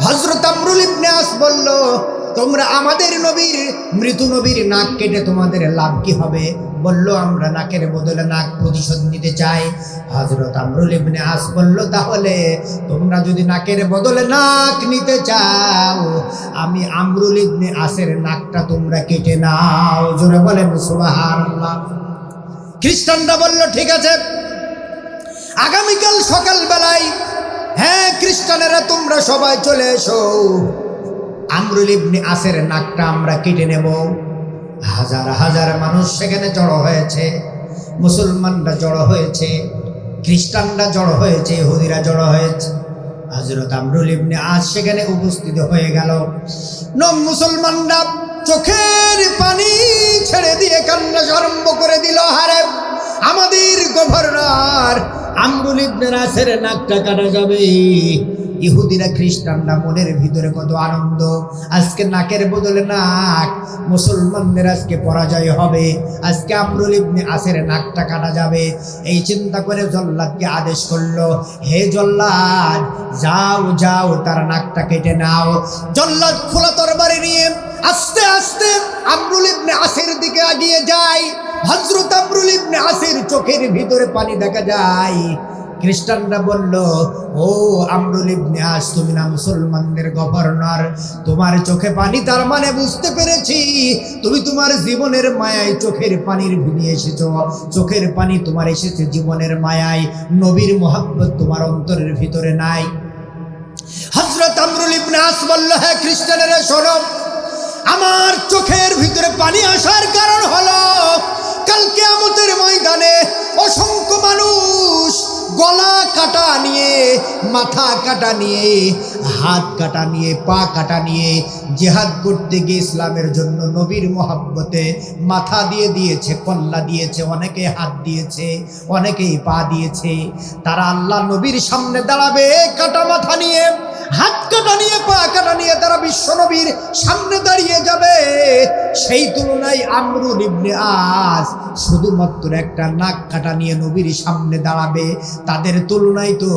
হযরত আমরুল ইবনে আস বলল, তোমরা আমাদের নবীর, মৃত নবীর নাক কেটে তোমাদের লাভ কি হবে? বলল, আমরা নাকের বদলে নাক প্রতিশোধ নিতে চাই। হযরত আমরুল ইবনে আস বলল, তাহলে তোমরা যদি নাকের বদলে নাক নিতে চাও, আমি আমরুল ইবনে আসের নাকটা তোমরা কেটে নাও। জোরে বলেন সুবহানাল্লাহ। খ্রিস্টানরা বলল, ঠিক আছে, আগামীকাল সকালবেলায়, হ্যাঁ খ্রিস্টানেরা তোমরা সবাই চলে এসো, আমরুল ইবনে আসের নাকটা আমরা কেটে নেব। হাজার হাজার মানুষ সেখানে জড়ো হয়েছে, মুসলমানরা জড়ো হয়েছে, খ্রিস্টানরা জড়ো হয়েছে, ইহুদিরা জড়ো হয়েছে। হযরত আমরুল ইবনে আস সেখানে উপস্থিত হয়ে গেল। মুসলমানরা চোখের পানি ছেড়ে দিয়ে কান্না আরম্ভ করে দিল, হারে আমাদের গভর্নর আমরুল ইবনে আসের নাকটা কাটা যাবে। ইহুদিরা খ্রিস্টানরা মনের ভিতরে কত আনন্দ, আজকে নাকের বদলে নাক, মুসলমানদের আজকে পরাজয় হবে, আজকে আমরুল ইবনে আসের নাকটা কাটা যাবে। এই চিন্তা করে জল্লাদকে আদেশ করলো, হে জল্লাদ, যাও যাও তার নাকটা কেটে নাও। জল্লাদ খোলা তরবারি নিয়ে আস্তে আস্তে আমরুল ইবনে আসের দিকে এগিয়ে যায়। হযরত আমরুল ইবনে আসের চোখের ভিতরে পানি দেখা যায়। খ্রিস্টানরা বলল, ও আমরুল ইবনে আস, তুমি না মুসলমানদের গভর্নর, তোমার চোখে পানি, তার মানে বুঝতে পেরেছি তুমি তোমার জীবনের মায়ায় চোখের পানির ভিনিয়ে এসেছো। চোখের পানি তোমার এসেছে জীবনের মায়ায়, নবীর মোহাব্বত তোমার অন্তরের ভিতরে নাই। হযরত আমরুল ইবনে আস বলল, হ্যাঁ খ্রিস্টানেরা শোনো, আমার চোখের ভিতরে পানি আসার কারণ হলো, কাল কিয়ামতের ময়দানে অসংখ্য মানুষ গলা কাটা নিয়ে, মাথা কাটা নিয়ে, হাত কাটা নিয়ে, পা কাটা নিয়ে জিহাদ করতে গিয়ে ইসলামের জন্য নবীর মহব্বতে মাথা দিয়ে দিয়েছে, কল্লা দিয়েছে, অনেকে হাত দিয়েছে, অনেকেই পা দিয়েছে। তারা আল্লাহ নবীর সামনে দাঁড়াবে কাটা মাথা নিয়ে, হাত কাটা নিয়ে, পা কাটা নিয়ে তারা বিশ্ব নবীর সামনে দাঁড়িয়ে যাবে। সেই তুলনায় আমরুল ইবনে আস শুধুমাত্র একটা নাক কাটা নিয়ে নবীর সামনে দাঁড়াবে। তাদের তুলনায় তো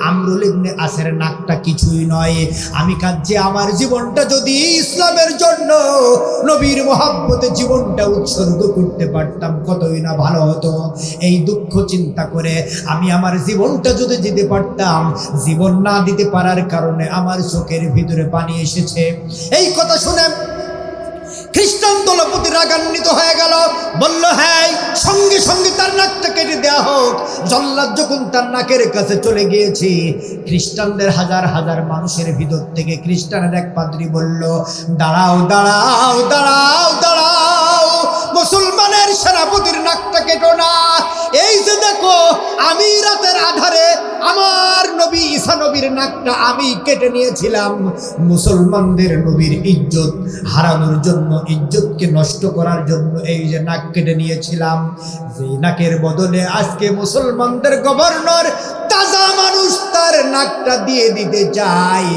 আমরুল ইবনে আসের নাকটা কিছুই নয়। আমি কাজে আমার জীবনটা যদি ইসলামের জন্য, নবীর মহব্বতে জীবনটা উৎসর্গ করতে পারতাম, কতই না ভালো হতো। এই দুঃখ চিন্তা করে আমি আমার জীবনটা যদি দিতে পারতাম, জীবন না দিতে পারার কারণে আমার চোখের ভিতরে পানি এসেছে। এই কথা শুনে খ্রিস্টান দলপতি রাগান্বিত হয়ে গেল, বলল, হ্যাঁ সঙ্গে সঙ্গে তার নাকটা কেটে দেওয়া হোক। জল্লাদ যখন তার নাকের কাছে চলে গিয়েছে, খ্রিস্টানদের হাজার হাজার মানুষের ভিতর থেকে খ্রিস্টানের এক পাদ্রী বলল, দাঁড়াও দাঁড়াও দাঁড়াও দাঁড়াও, মুসলমানের সেনাপতির নাকটা কেটো না। এই যে দেখো, আমি রাতের আধারে আমার নবী ঈসা নবীর নাকটা আমি কেটে নিয়েছিলাম মুসলমানদের নবীর ইজ্জত হারানোর জন্য, ইজ্জতকে নষ্ট করার জন্য এই যে নাক কেটে নিয়েছিলাম। যেই নাকের বদলে আজকে মুসলমানদের গভর্নর তাজা মানুষ তার নাকটা দিয়ে দিতে চায়,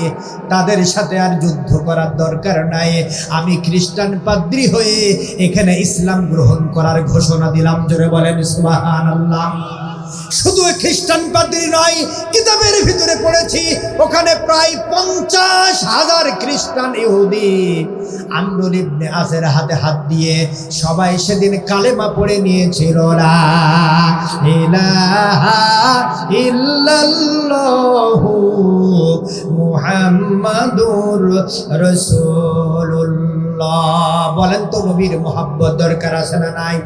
তাদের সাথে আর যুদ্ধ করার দরকার নাই। আমি খ্রিস্টান পাদ্রী হয়ে এখানে ইসলাম গ্রহণ করার ঘোষণা দিলাম। জোরে বলেন সুবহানাল্লাহ। শুধু খ্রিস্টান পাদ্রী নয়, কিতাবের ভিতরে পড়েছি ওখানে প্রায় 50,000 খ্রিস্টান ইহুদি আমর ইবনে আসের হাতে হাত দিয়ে সবাই সেদিন কালেমা পড়ে নিয়েছিল, লা ইলাহা ইল্লাল্লাহু মুহাম্মাদুর রাসূলুল্লাহ। বলেন তো নবীর মোহাব্বত দরকার আছে না নাই?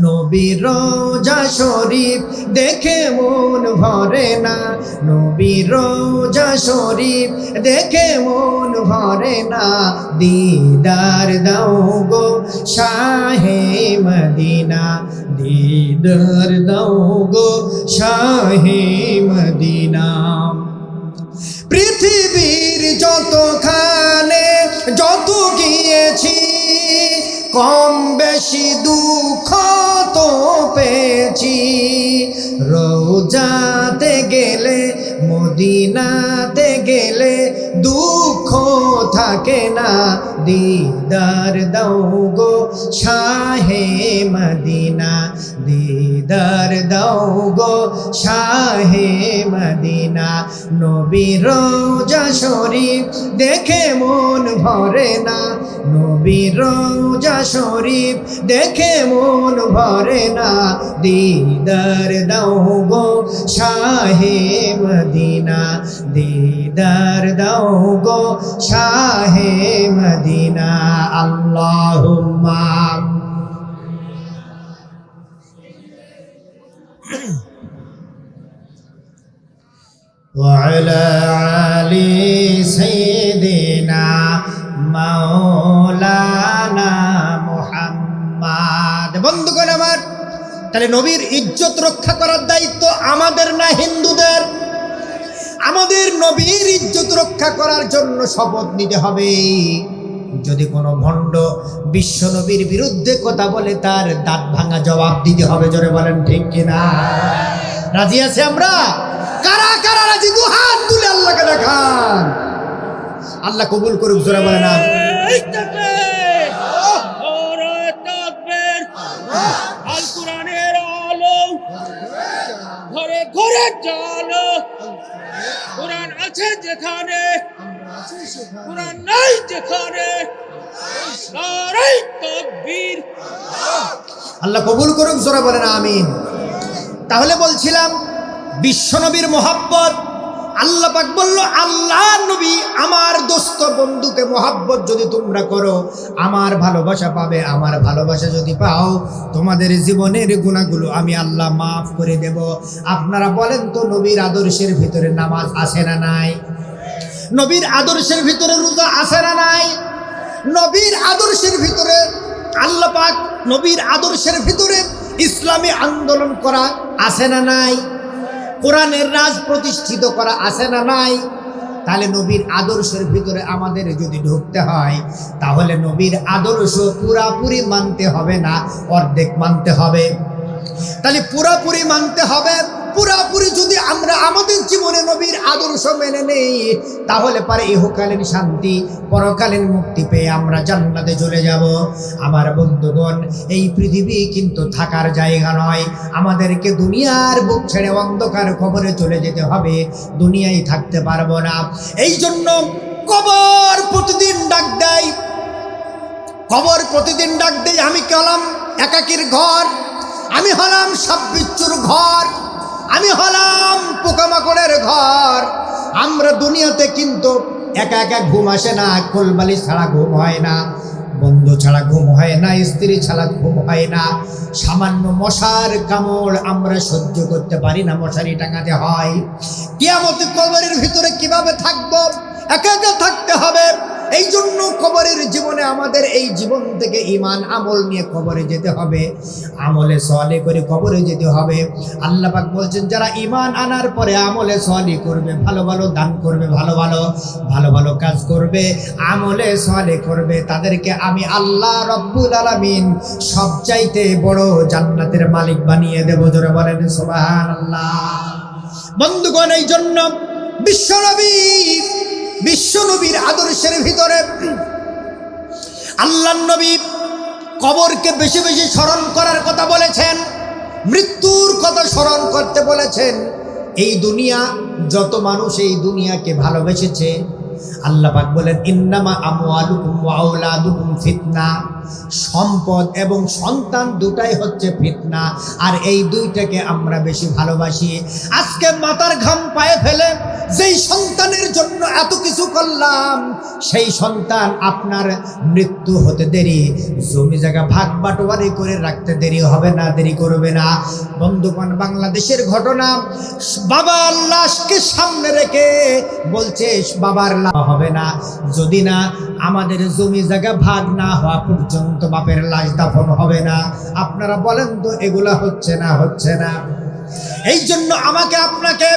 নবীর রোজা শরীফ দেখে মন ভরে না, নবীর রোজা শরীফ দেখে মন ভরে না, দিদার দাও গো শাহে মদিনা, দিদার দাও গো শাহে মদিনা। পৃথিবীর যতখানে যত গিয়েছি কম বেশি দুঃখ তো পেয়েছি, রোজাতে গেলে মদিনাতে গেলে দুঃখ থাকে না, দিদার দাও গো শাহে মদিনা, দিদার দাও গো শাহে মদিনা। নবীর রোজা শরীফ দেখে মন ভরে না, নবীর রোজা শরীফ দেখে মন ভরে না, দিদার দাও গো শাহে মদিনা, দিদার দাও গো শাহে মদিনা। আল্লাহুম্মা وعلى آل سيدنا মাওলানা মুহাম্মদ। বন্ধুগণ আমার, তাহলে নবীর ইজ্জত রক্ষা করার দায়িত্ব আমাদের না হিন্দুদের? আমাদের নবীর ইজ্জত রক্ষা করার জন্য শপথ নিতে হবে। যদি কোনো ভণ্ড বিশ্ব নবীর বিরুদ্ধে কথা বলে তার দাঁত ভাঙা জবাব দিতে হবে। জোরে বলেন ঠিক কিনা? রাজি আছে আমরা? কারা কারা রাজি? দু হাত তুলে আল্লাহকে দেখান। আল্লাহ কবুল করুক। জোরে বলেন না। আল কুরআনের আলো ঘরে ঘরে চলো, কুরআন আছে যেখানে, কুরআন নাই যেখানে, নারায়ে তাকবীর। আল্লাহ কবুল করুক। জোরে বলেন আমিন। তাহলে বলছিলাম বিশ্বনবীর মোহাব্বত। আল্লাহ পাক বলল, আল্লাহ নবী আমার দোস্ত বন্ধুকে মোহাব্বত যদি তোমরা করো আমার ভালোবাসা পাবে। আমার ভালোবাসা যদি পাও তোমাদের জীবনের গুনাহগুলো আমি আল্লাহ মাফ করে দেব। আপনারা বলেন তো নবীর আদর্শের ভিতরে নামাজ আছে না নাই? নবীর আদর্শের ভিতরে রোজা আছে না নাই? নবীর আদর্শের ভিতরে আল্লাহ পাক নবীর আদর্শের ভিতরে ইসলামী আন্দোলন করা আছে না নাই? কোরআনের রাজ প্রতিষ্ঠিত করা আছে না নাই? তাহলে নবীর আদর্শের ভিতরে আমাদের যদি ঢুকতে হয় তাহলে নবীর আদর্শ পুরাপুরি মানতে হবে না, অর্ধেক মানতে হবে। তাহলে পুরাপুরি মানতে হবে। পুরাপুরি যদি আমরা আমাদের জীবনে নবীর আদর্শ মেনে নেই তাহলে পারে ইহকালীন শান্তি পরকালীন মুক্তি পেয়ে আমরা জান্নাতে চলে যাব। আমার বন্ধুগণ, এই পৃথিবী কিন্তু থাকার জায়গা নয়। আমাদেরকে দুনিয়ার বুক ছেড়ে অন্ধকার কবরে চলে যেতে হবে, দুনিয়ায় থাকতে পারবো না। এই জন্য কবর প্রতিদিন ডাক দেয়, কবর প্রতিদিন ডাক দেয়। আমি কি হলাম একাকীর ঘর, আমি হলাম সাপ বিচ্ছুর ঘর, আমি হলাম পোকামাকড়ের ঘর। আমরা দুনিয়াতে কিন্তু একা একা ঘুম আসে না, কোলবালি ছাড়া ঘুম হয় না, বন্ধু ছাড়া ঘুম হয় না, স্ত্রী ছাড়া ঘুম হয় না। সামান্য মশার কামড় আমরা সহ্য করতে পারি না, মশারি টাঙাতে হয়। কিয়ামতে কবরের ভিতরে কিভাবে থাকবো? একা একা থাকতে হবে। এই জন্য কবরের জীবনে আমাদের এই জীবন থেকে ঈমান আমল নিয়ে কবরে যেতে হবে, আমলে সালেহ করে কবরে যেতে হবে। আল্লাহ পাক বলছেন যারা ঈমান আনার পরে আমলে সালেহ করবে, ভালো ভালো দান করবে, ভালো ভালো কাজ করবে, আমলে সালেহ করবে, তাদেরকে আমি আল্লাহ রব্বুল আলামিন সবচাইতে বড় জান্নাতের মালিক বানিয়ে দেব। জোরে বলেন সুবহানাল্লাহ। বন্ধুগণ, এই জন্য বিশ্বনবীর আদর্শের ভিতরে আল্লাহর নবী কবরকে বেশি বেশি স্মরণ করার কথা বলেছেন, মৃত্যুর কথা স্মরণ করতে বলেছেন। এই দুনিয়া, যত মানুষ এই দুনিয়াকে ভালোবেসেছে, আল্লাহ পাক বলেন ইন্নামা আমওয়ালুকুম ওয়া আওলাদুকুম ফিতনা, সম্পদ এবং সন্তান দুটাই হচ্ছে ফিতনা, আর এই দুইটাকে আমরা বেশি ভালোবাসি। আজকে মাথার ঘাম পায়ে ফেলে যেই সন্তানের জন্য এত কিছু করলাম, সেই সন্তান আপনার মৃত্যু হতে দেরি, জমি জায়গা ভাগ বাটোয়ারি করে রাখতে দেরি হবে না, দেরি করবে না। বন্ধুগণ, বাংলাদেশের ঘটনা, বাবার লাশকে সামনে রেখে বলছে বাবার লাশ হবে না যদি না আমাদের জমি জায়গা ভাগ না হওয়া পর্যন্ত বাপের লাশ দাফন হবে না। আপনারা বলেন তো এগুলা হচ্ছে না? এই জন্য আমাকে আপনাকে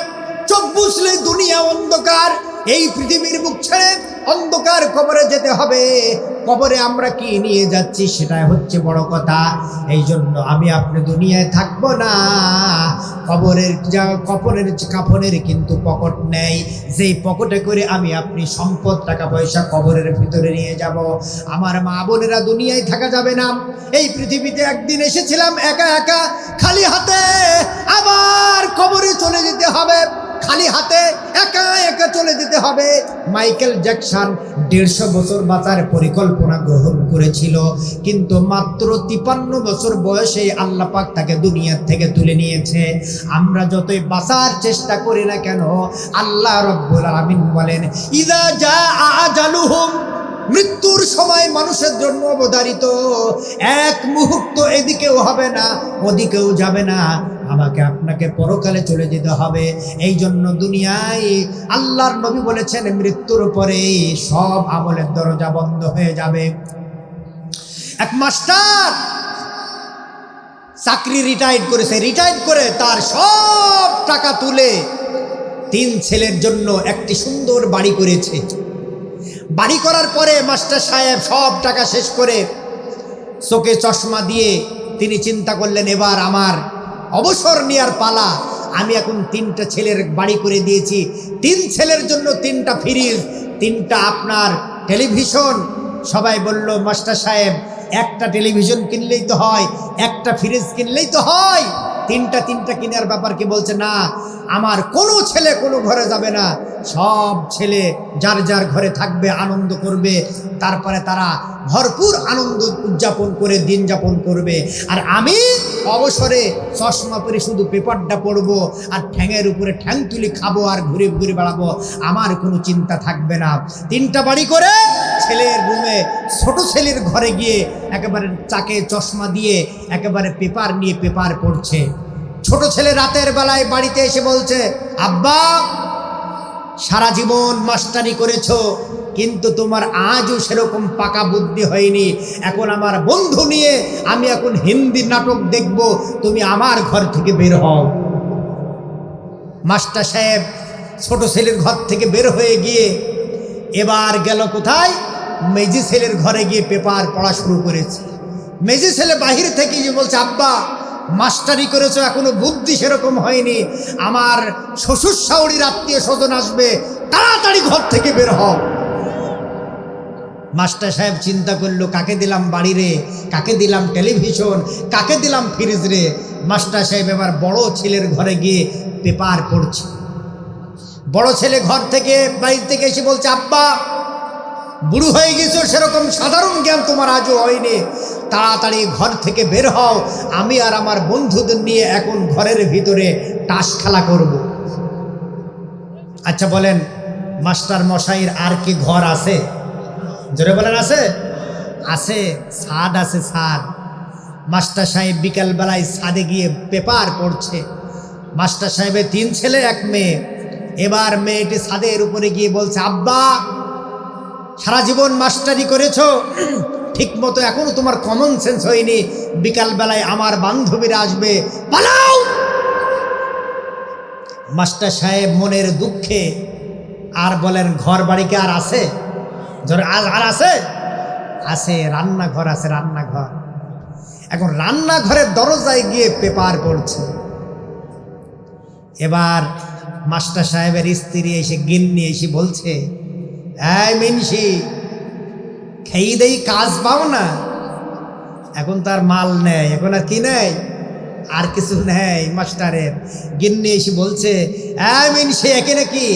চোখ বুঝলে দুনিয়া অন্ধকার, এই পৃথিবীর বুক ছেড়ে অন্ধকার কবরে যেতে হবে। কবরে আমরা কি নিয়ে যাচ্ছি সেটাই হচ্ছে বড় কথা। এই জন্য আমি আপনি দুনিয়ায় থাকবো না, কাফনের কিন্তু পকেট নেই, যেই পকেটে করে আমি আপনি সম্পদ টাকা পয়সা কবরের ভিতরে নিয়ে যাব। আমার মা বোনেরা, দুনিয়ায় থাকা যাবে না। এই পৃথিবীতে একদিন এসেছিলাম একা একা, খালি হাতে, আবার কবরে চলে যেতে হবে, খালি হাতে একা একা চলে যেতে হবে। মাইকেল জ্যাকসন 150 বছর বাঁচার পরিকল্পনা গ্রহণ করেছিল, কিন্তু মাত্র 53 বছর বয়সে আল্লাহ পাক তাকে দুনিয়া থেকে তুলে নিয়েছে। আমরা যতই বাঁচার চেষ্টা করি না কেন, আল্লাহ রাব্বুল আলামিন বলেন ইযা জাআ আজালুহুম, মৃত্যুর সময় মানুষের জন্য অবধারিত, এক মুহূর্ত এদিকেও হবে না ওদিকেও যাবে না, আমাকে আপনাকে পরকালে চলে যেতে হবে। এই জন্য দুনিয়ায় আল্লাহর নবী বলেছেন মৃত্যুর পরে সব আমলের দরজা বন্ধ হয়ে যাবে। এক মাস্টার চাকরি রিটায়ার্ড করেছে, রিটায়ার্ড করে তার সব টাকা তুলে 3 ছেলের জন্য একটি সুন্দর বাড়ি করেছে। বাড়ি করার পরে মাস্টার সাহেব সব টাকা শেষ করে চোখে চশমা দিয়ে তিনি চিন্তা করলেন এবার আমার অবসর নেওয়ার পালা। আমি এখন 3টা ছেলের বাড়ি করে দিয়েছি, 3 ছেলের জন্য 3টা ফ্রিজ, 3টা আপনার টেলিভিশন। সবাই বলল মাস্টার সাহেব একটা টেলিভিশন কিনলেই তো হয়, একটা ফ্রিজ কিনলেই তো হয়, 3টা কেনার ব্যাপার কি? বলছে না, আমার কোনো ছেলে কোনো ঘরে যাবে না, সব ছেলে যার যার ঘরে থাকবে, আনন্দ করবে, তারপরে তারা ভরপুর আনন্দ উদযাপন করে দিন যাপন করবে, আর আমি অবসরে চশমা পরে শুধু পেপারটা পড়বো আর ঠ্যাঙের উপরে ঠ্যাং তুলি খাবো আর ঘুরে ঘুরে বেড়াবো, আমার কোনো চিন্তা থাকবে না। 3টা বাড়ি করে ছেলের রুমে, ছোট ছেলের ঘরে গিয়ে একেবারে চাকে চশমা দিয়ে একেবারে পেপার নিয়ে পেপার পড়ছে। ছোট ছেলে রাতের বেলায় বাড়িতে এসে বলছে আব্বা, সারা জীবন মাস্টারি করেছো, কিন্তু তোমার আজও সেরকম পাকা বুদ্ধি হয়নি। এখন আমার বন্ধু নিয়ে আমি এখন হিন্দি নাটক দেখব, তুমি আমার ঘর থেকে বের হও। মাস্টার সাহেব ছোট ছেলের ঘর থেকে বের হয়ে গিয়ে এবার গেল কোথায়? মেজি ছেলের ঘরে গিয়ে পেপার পড়া শুরু করেছে। মেজি ছেলে বাহির থেকে গিয়ে বলছে আব্বা, মাস্টারি করেছো, এখনো বুদ্ধি সেরকম হয়নি, আমার শ্বশুর শাশুড়ির আত্মীয় স্বজন আসবে, তাড়াতাড়ি ঘর থেকে বের হও। মাস্টার সাহেব চিন্তা করলো কাকে দিলাম বাড়ি রে, কাকে দিলাম টেলিভিশন, কাকে দিলাম ফ্রিজ রে। মাস্টার সাহেব এবার বড় ছেলের ঘরে গিয়ে পেপার পড়ছে। বড় ছেলে ঘর থেকে বাড়ি থেকে এসে বলছে আব্বা, বুড়ো হয়ে গেছো, সেরকম সাধারণ জ্ঞান তোমার আজও হয়নি, তাড়াতাড়ি ঘর থেকে বের হও, আমি আর আমার বন্ধুদের নিয়ে এখন ঘরের ভিতরে তাস খেলা করব। আচ্ছা বলেন, মাস্টার মশাইয়ের আর কি ঘর আছে? জোরে বলেন আছে? আছে, ছাদ আছে, ছাদ। মাস্টার সাহেব বিকালবেলায় ছাদে গিয়ে পেপার পড়ছে। মাস্টার সাহেবের 3 ছেলে 1 মেয়ে। এবার মেয়েটি ছাদের উপরে গিয়ে বলছে আব্বা, সারা জীবন মাস্টারি করেছো, ঠিক মতো এখনো তোমার কমন সেন্স হয়নি। বিকালবেলায় আমার বান্ধবীরা আসবে, পালাও। মাস্টার সাহেব মনের দুঃখে আর বলেন, ঘর বাড়িকে আর আছে? আর আছে? আছে, রান্নাঘর আছে, রান্নাঘর। এখন রান্নাঘরের দরজায় গিয়ে পেপার পড়ছে। এবার মাস্টার সাহেবের স্ত্রী এসে, গিন্নি এসে বলছে, এই মিনসি, খেয়ে দেই কাজ পাও না? এখন তার মাল নেই, এখন আর কি নেই, আর কিছু নেই মাস্টারের। গিন্নি এসে বলছে, এই মিনসি, একে নাকি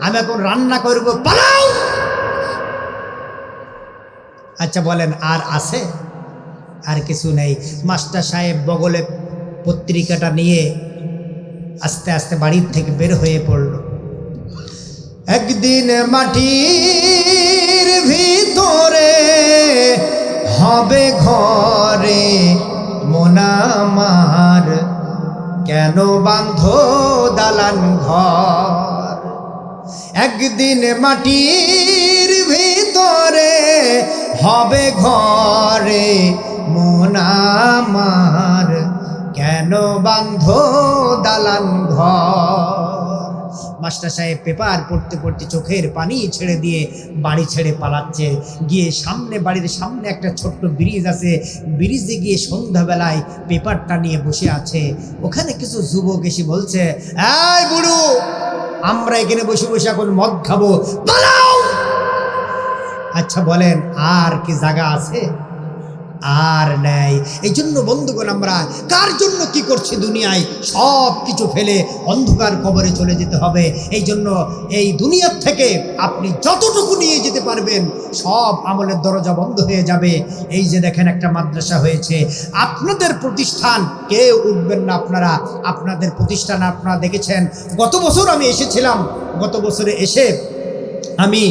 আমি এখন রান্না করব, পালাও। আচ্ছা বলেন, আর আছে? আর কিছু নেই। মাস্টার সাহেব বগলে পত্রিকাটা নিয়ে আস্তে আস্তে বাড়ির থেকে বের হয়ে পড়ল। একদিন মাটির ভিতরে হবে ঘরে মন আমার, কেন বাঁধো দালান ঘর। একদিন মাটির ভিতরে হবে ঘরে মন আমার, কেন বাঁধো দালান ঘর। মাস্টার সাহেব পেপার পড়তে পড়তে চোখের পানি ছেড়ে দিয়ে বাড়ি ছেড়ে পালাচ্ছে। গিয়ে সামনে, বাড়ির সামনে একটা ছোট্ট ব্রিজ আছে, ব্রিজে গিয়ে সন্ধ্যাবেলায় পেপারটা নিয়ে বসে আছে। ওখানে কিছু যুবক এসে বলছে, এই বুড়ো, আমরা এখানে বসে বসে এখন মদ খাবো, পালাও। আচ্ছা বলেন, আর কি জায়গা আছে? আর নেই। এই জন্য বন্ধুগণ, আমরা কার জন্য কি করছি দুনিয়ায়, সব কিছু ফেলে অন্ধকার কবরে চলে যেতে হবে। এই জন্য এই দুনিয়ার থেকে আপনি যতটুকু নিয়ে যেতে পারবেন, সব আমলের দরজা বন্ধ হয়ে যাবে। এই যে দেখেন, একটা মাদ্রাসা হয়েছে, আপনাদের প্রতিষ্ঠান, কেউ উঠবেন না আপনারা। আপনাদের প্রতিষ্ঠান আপনারা দেখেছেন। গত বছর আমি এসেছিলাম, গত বছরে এসে আমি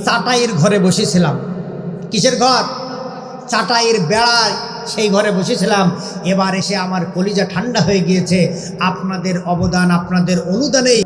চাটাইয়ের ঘরে বসেছিলাম। কিসের ঘর? চাটাইয়ের বেড়ায়, সেই ঘরে বসেছিলাম। এবার এসে আমার কলিজা ঠান্ডা হয়ে গিয়েছে। আপনাদের অবদান, আপনাদের অনুদানেই